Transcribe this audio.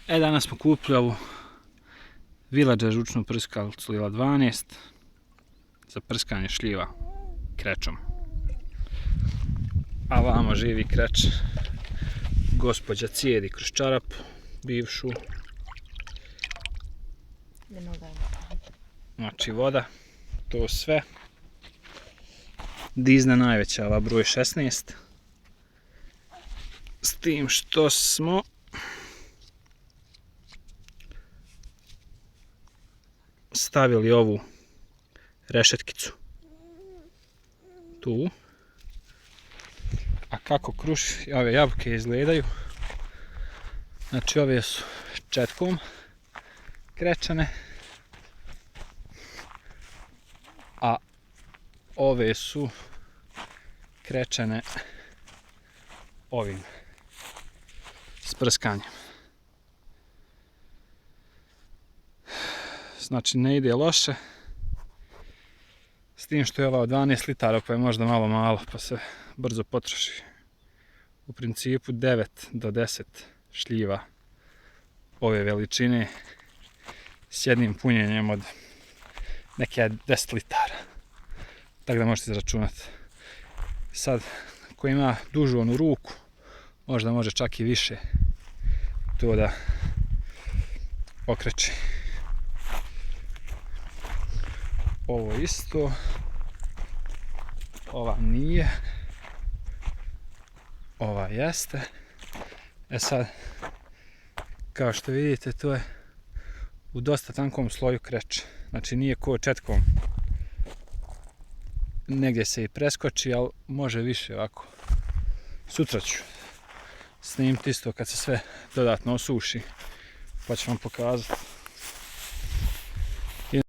Danas smo kupili ovu Villager ručnu prskalicu Lila 12 za prskanje šljiva krećom. A vamo živi kreč. Gospođa cijedi kroz čarapu bivšu. Znači voda, to sve. Dizna najveća, ova broj 16. S tim što smo stavili ovu rešetkicu tu. A kako ove jabuke izgledaju? Znači ove su četkom krečane, a ove su krečene ovim sprskanjem. Znači ne ide loše, s tim što je ova od 12 litara pa je možda malo pa se brzo potroši. U principu 9 do 10 šljiva ove veličine s jednim punjenjem od neke 10 litara. Tako da možete izračunati. Sad, ko ima dužu onu ruku, možda može čak i više to da okreći. Ovo isto, ova nije, ova jeste. Sad, kao što vidite, to je u dosta tankom sloju kreče. Znači nije ko četkom. Negdje se i preskoči, ali može više ovako. Sutra ću snimiti isto kad se sve dodatno osuši, pa ću vam pokazati.